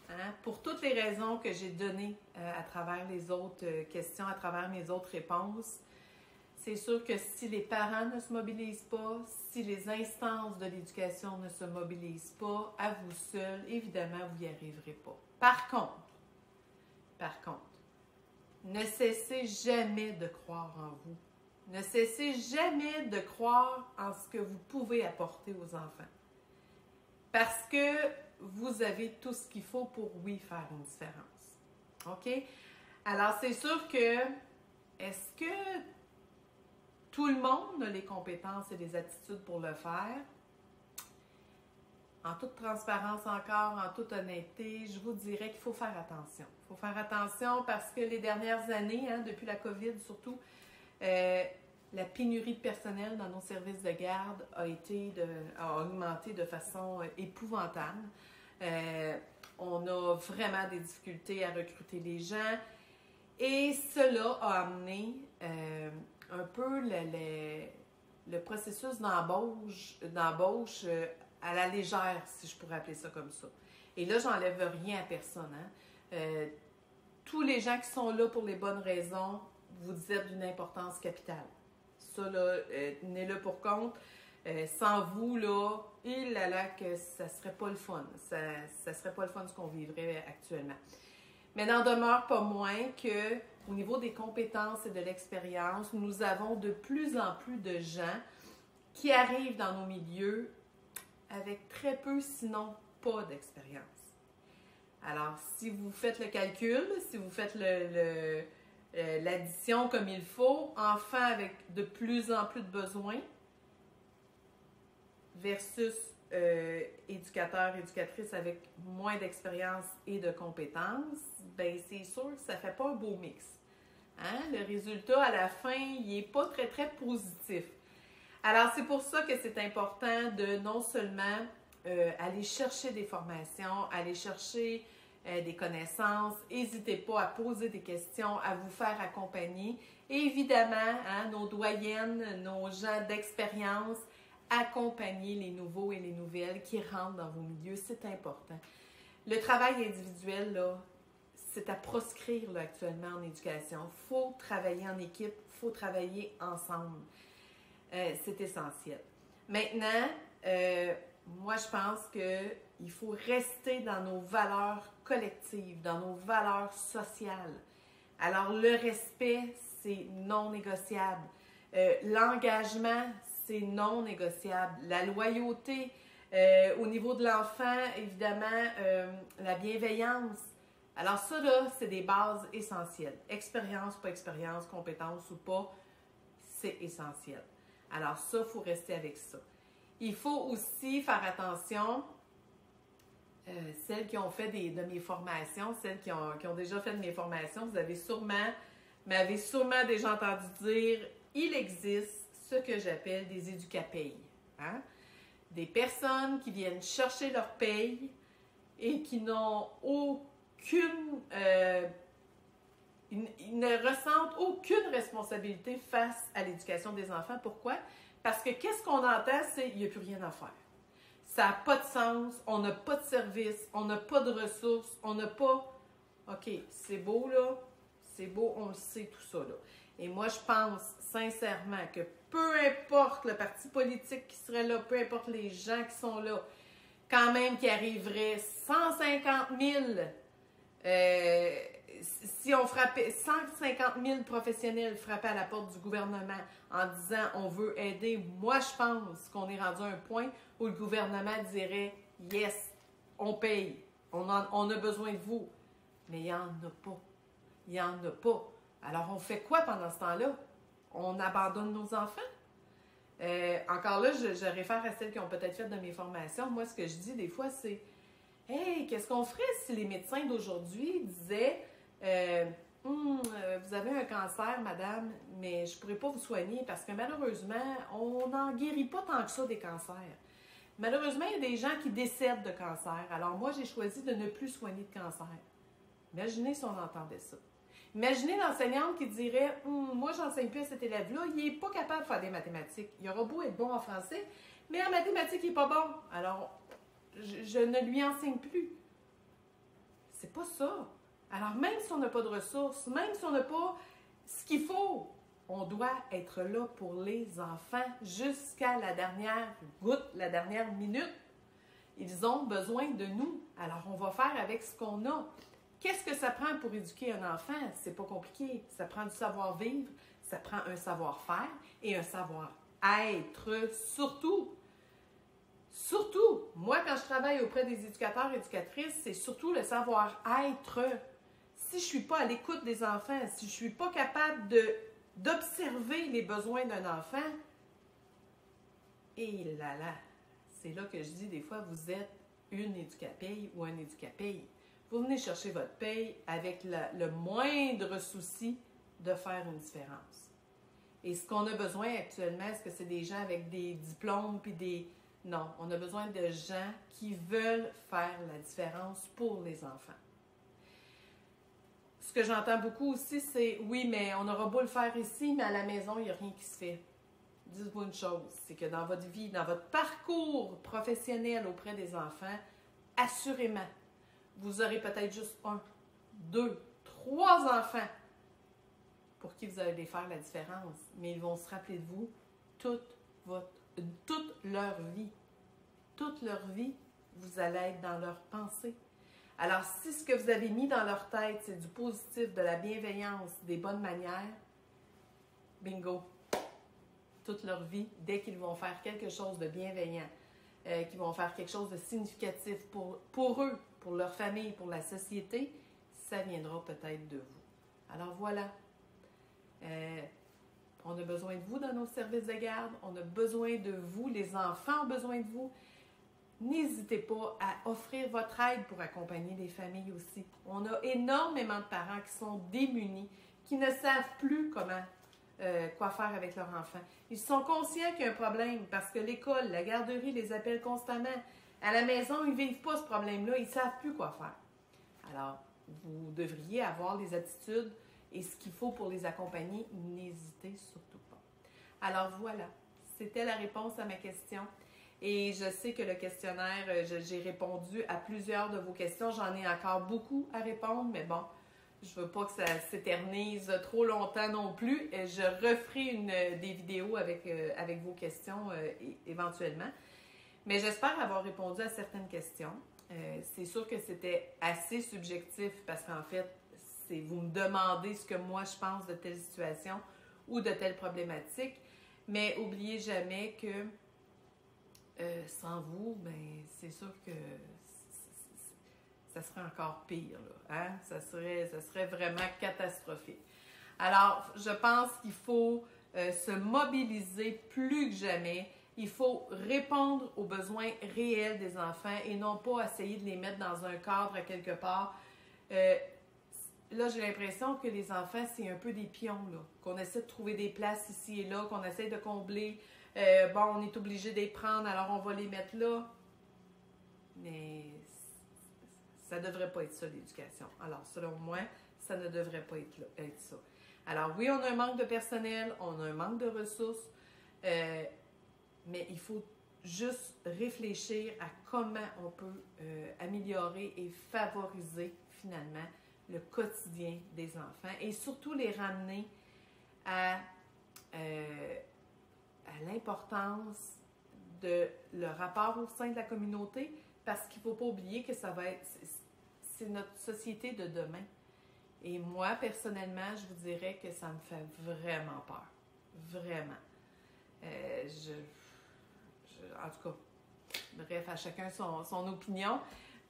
Hein? Pour toutes les raisons que j'ai données à travers les autres questions, à travers mes autres réponses, c'est sûr que si les parents ne se mobilisent pas, si les instances de l'éducation ne se mobilisent pas, à vous seul, évidemment, vous n'y arriverez pas. Par contre, ne cessez jamais de croire en vous. Ne cessez jamais de croire en ce que vous pouvez apporter aux enfants. Parce que vous avez tout ce qu'il faut pour, oui, faire une différence. OK? Alors, c'est sûr que, est-ce que tout le monde a les compétences et les attitudes pour le faire? En toute transparence encore, en toute honnêteté, je vous dirais qu'il faut faire attention. Il faut faire attention parce que les dernières années, hein, depuis la COVID surtout, la pénurie de personnel dans nos services de garde a augmenté de façon épouvantable. On a vraiment des difficultés à recruter les gens et cela a amené un peu le processus d'embauche à la légère, si je pourrais appeler ça comme ça. Et là, j'enlève rien à personne. Hein? Tous les gens qui sont là pour les bonnes raisons, vous êtes d'une importance capitale. Ça, là, tenez-le pour compte. Sans vous, là, que ça serait pas le fun. Ça serait pas le fun ce qu'on vivrait actuellement. Mais n'en demeure pas moins que au niveau des compétences et de l'expérience, nous avons de plus en plus de gens qui arrivent dans nos milieux avec très peu, sinon pas d'expérience. Alors, si vous faites le calcul, si vous faites l'addition comme il faut, enfant avec de plus en plus de besoins, versus éducateur, éducatrice avec moins d'expérience et de compétences, ben c'est sûr que ça ne fait pas un beau mix. Hein? Le résultat, à la fin, il n'est pas très, très positif. Alors, c'est pour ça que c'est important de non seulement aller chercher des formations, aller chercher des connaissances, n'hésitez pas à poser des questions, à vous faire accompagner. Et évidemment, hein, nos doyennes, nos gens d'expérience, accompagner les nouveaux et les nouvelles qui rentrent dans vos milieux, c'est important. Le travail individuel, là, c'est à proscrire là, actuellement en éducation. Il faut travailler en équipe, il faut travailler ensemble. C'est essentiel. Maintenant, moi, je pense qu'il faut rester dans nos valeurs collectives, dans nos valeurs sociales. Alors, le respect, c'est non négociable. L'engagement, c'est non négociable. La loyauté, au niveau de l'enfant, évidemment, la bienveillance. Alors ça, là, c'est des bases essentielles. Expérience, pas expérience, compétence ou pas, c'est essentiel. Alors ça, il faut rester avec ça. Il faut aussi faire attention, celles qui ont fait de mes formations, celles qui ont déjà fait de mes formations, vous m'avez sûrement déjà entendu dire, il existe ce que j'appelle des éducapayes. Hein? Des personnes qui viennent chercher leur paye et qui n'ont aucune... ils ne ressentent aucune responsabilité face à l'éducation des enfants. Pourquoi? Parce que qu'est-ce qu'on entend, c'est qu'il n'y a plus rien à faire. Ça n'a pas de sens, on n'a pas de service, on n'a pas de ressources, on n'a pas... OK, c'est beau là, c'est beau, on le sait tout ça là. Et moi, je pense sincèrement que peu importe le parti politique qui serait là, peu importe les gens qui sont là, quand même qu'il arriverait 150 000... si on frappait 150 000 professionnels frappaient à la porte du gouvernement en disant on veut aider, moi je pense qu'on est rendu à un point où le gouvernement dirait yes, on paye, on a besoin de vous. Mais il n'y en a pas. Il n'y en a pas. Alors on fait quoi pendant ce temps-là? On abandonne nos enfants? Encore là, je réfère à celles qui ont peut-être fait de mes formations. Moi, ce que je dis des fois, c'est hey, qu'est-ce qu'on ferait si les médecins d'aujourd'hui disaient vous avez un cancer, madame, mais je ne pourrais pas vous soigner parce que malheureusement, on n'en guérit pas tant que ça des cancers. Malheureusement, il y a des gens qui décèdent de cancer. Alors moi, j'ai choisi de ne plus soigner de cancer. Imaginez si on entendait ça. Imaginez l'enseignante qui dirait moi, j'enseigne plus à cet élève-là, il n'est pas capable de faire des mathématiques. Il aura beau être bon en français, mais en mathématiques, il n'est pas bon. Alors, je ne lui enseigne plus. C'est pas ça. Alors, même si on n'a pas de ressources, même si on n'a pas ce qu'il faut, on doit être là pour les enfants jusqu'à la dernière goutte, la dernière minute. Ils ont besoin de nous. Alors, on va faire avec ce qu'on a. Qu'est-ce que ça prend pour éduquer un enfant? C'est pas compliqué. Ça prend du savoir-vivre, ça prend un savoir-faire et un savoir-être surtout. Surtout, moi, quand je travaille auprès des éducateurs et éducatrices, c'est surtout le savoir-être. Si je ne suis pas à l'écoute des enfants, si je ne suis pas capable d'observer les besoins d'un enfant, et là, c'est là que je dis des fois, vous êtes une éducapaye ou un éducapaye. Vous venez chercher votre paye avec le moindre souci de faire une différence. Et ce qu'on a besoin actuellement, est-ce que c'est des gens avec des diplômes puis des... Non, on a besoin de gens qui veulent faire la différence pour les enfants. Ce que j'entends beaucoup aussi, c'est oui, mais on aura beau le faire ici, mais à la maison, il n'y a rien qui se fait. Dites-vous une chose, c'est que dans votre vie, dans votre parcours professionnel auprès des enfants, assurément, vous aurez peut-être juste 1, 2, 3 enfants pour qui vous allez faire la différence, mais ils vont se rappeler de vous toute leur vie. Toute leur vie, vous allez être dans leur pensée. Alors, si ce que vous avez mis dans leur tête, c'est du positif, de la bienveillance, des bonnes manières, bingo! Toute leur vie, dès qu'ils vont faire quelque chose de bienveillant, qu'ils vont faire quelque chose de significatif pour eux, pour leur famille, pour la société, ça viendra peut-être de vous. Alors voilà, On a besoin de vous dans nos services de garde. On a besoin de vous. Les enfants ont besoin de vous. N'hésitez pas à offrir votre aide pour accompagner les familles aussi. On a énormément de parents qui sont démunis, qui ne savent plus quoi faire avec leur enfant. Ils sont conscients qu'il y a un problème parce que l'école, la garderie les appelle constamment. À la maison, ils ne vivent pas ce problème-là. Ils ne savent plus quoi faire. Alors, vous devriez avoir les attitudes et ce qu'il faut pour les accompagner. N'hésitez surtout pas. Alors voilà, c'était la réponse à ma question. Et je sais que le questionnaire, j'ai répondu à plusieurs de vos questions. J'en ai encore beaucoup à répondre, mais bon, je ne veux pas que ça s'éternise trop longtemps non plus. Je referai des vidéos avec vos questions éventuellement. Mais j'espère avoir répondu à certaines questions. C'est sûr que c'était assez subjectif parce qu'en fait, vous me demandez ce que moi je pense de telle situation ou de telle problématique. Mais n'oubliez jamais que sans vous, ben, c'est sûr que ça serait encore pire. Là, hein? Ça serait vraiment catastrophique. Alors, je pense qu'il faut se mobiliser plus que jamais. Il faut répondre aux besoins réels des enfants et non pas essayer de les mettre dans un cadre à quelque part. Là, j'ai l'impression que les enfants, c'est un peu des pions, là, qu'on essaie de trouver des places ici et là, qu'on essaie de combler. Bon, on est obligé de les prendre, alors on va les mettre là. Mais ça ne devrait pas être ça, l'éducation. Alors, selon moi, ça ne devrait pas être ça. Alors, oui, on a un manque de personnel, on a un manque de ressources, mais il faut juste réfléchir à comment on peut améliorer et favoriser, finalement, le quotidien des enfants et surtout les ramener à l'importance de le rapport au sein de la communauté parce qu'il ne faut pas oublier que c'est notre société de demain. Et moi, personnellement, je vous dirais que ça me fait vraiment peur. Vraiment. En tout cas, bref, à chacun son opinion.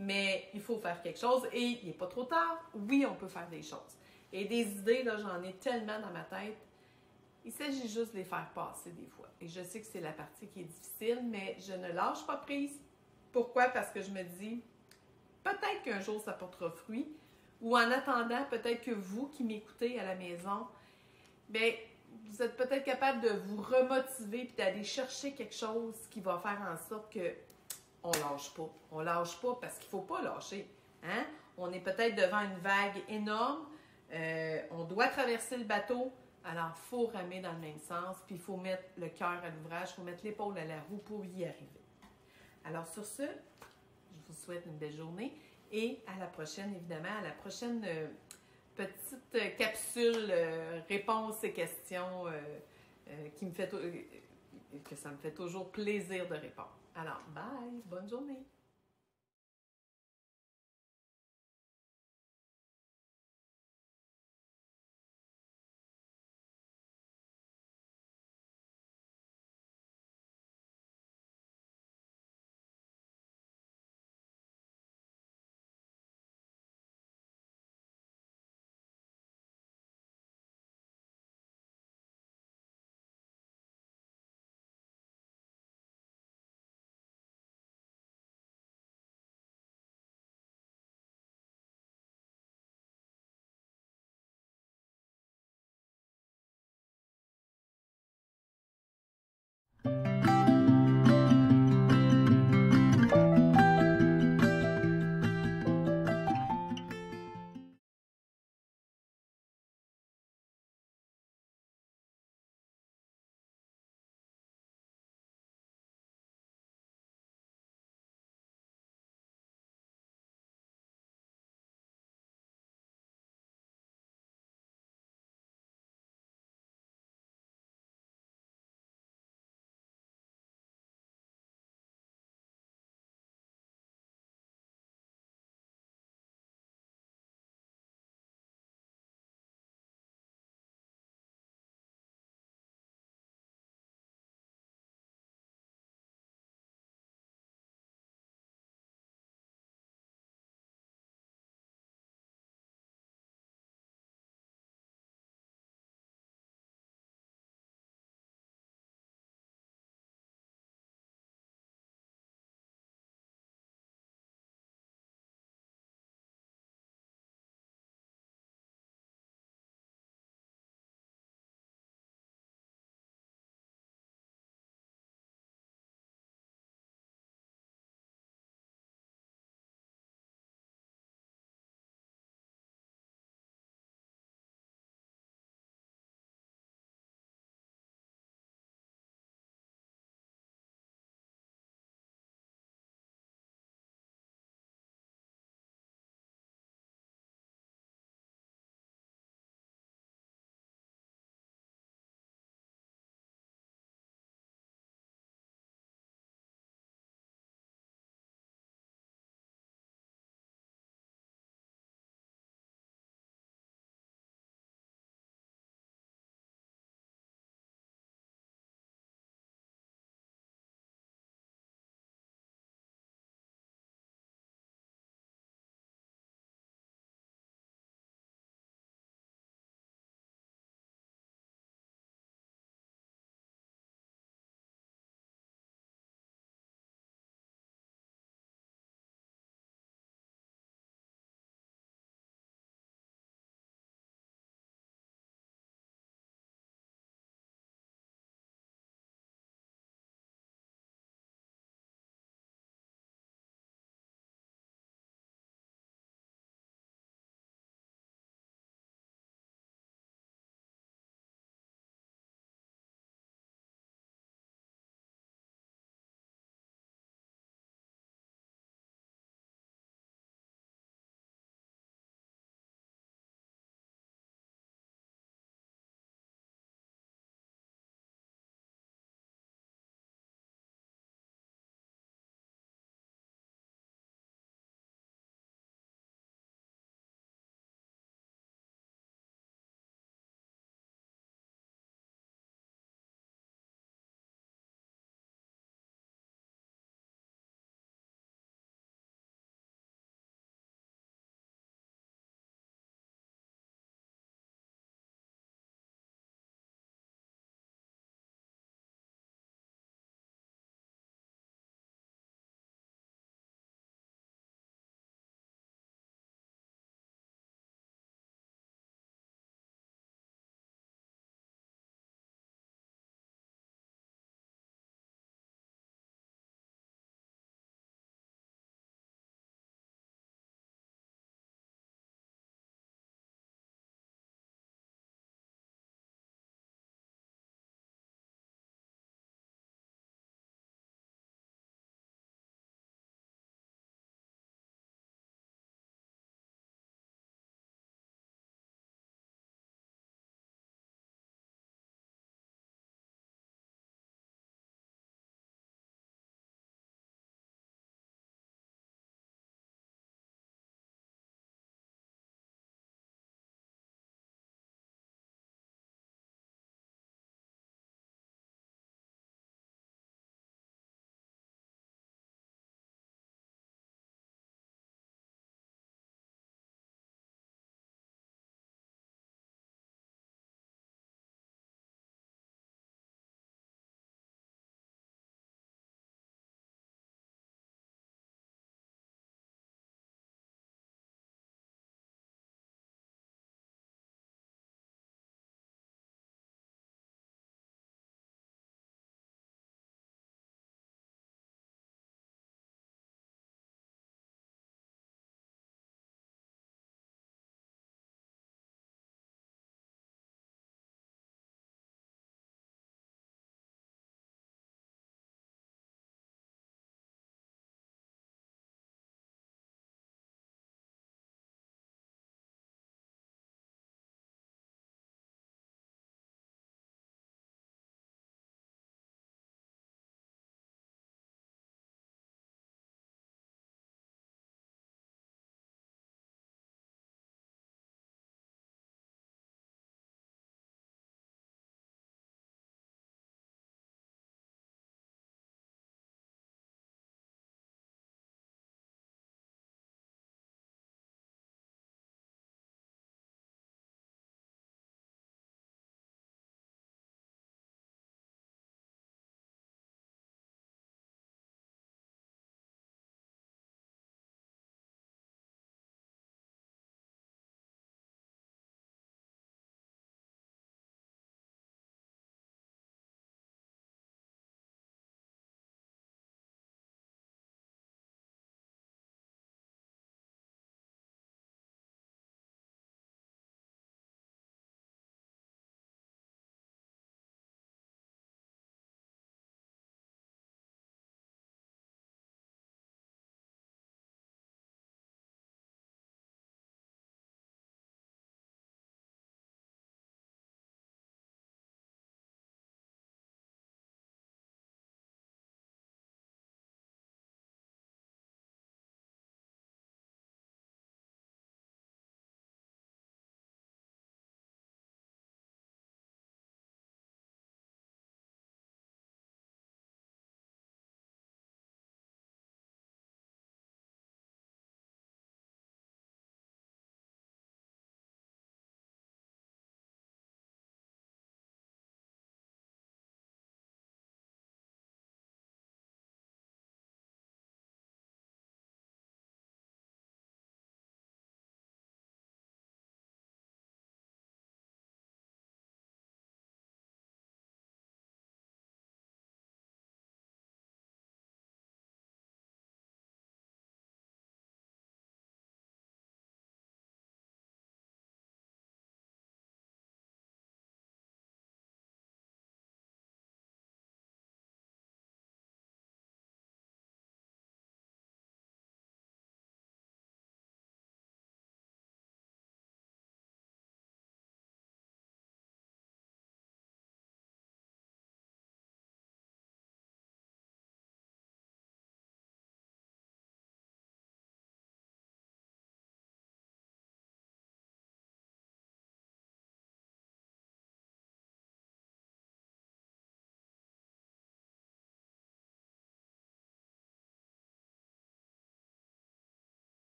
Mais il faut faire quelque chose et il n'est pas trop tard. Oui, on peut faire des choses. Et des idées, là, j'en ai tellement dans ma tête. Il s'agit juste de les faire passer des fois. Et je sais que c'est la partie qui est difficile, mais je ne lâche pas prise. Pourquoi? Parce que je me dis, peut-être qu'un jour ça portera fruit. Ou en attendant, peut-être que vous qui m'écoutez à la maison, bien, vous êtes peut-être capable de vous remotiver et d'aller chercher quelque chose qui va faire en sorte que on lâche pas. On lâche pas parce qu'il ne faut pas lâcher. Hein? On est peut-être devant une vague énorme. On doit traverser le bateau. Alors, il faut ramer dans le même sens. Puis, il faut mettre le cœur à l'ouvrage. Il faut mettre l'épaule à la roue pour y arriver. Alors, sur ce, je vous souhaite une belle journée. Et à la prochaine, évidemment, à la prochaine petite capsule réponses et questions que ça me fait toujours plaisir de répondre. Alors, bye! Bonne journée!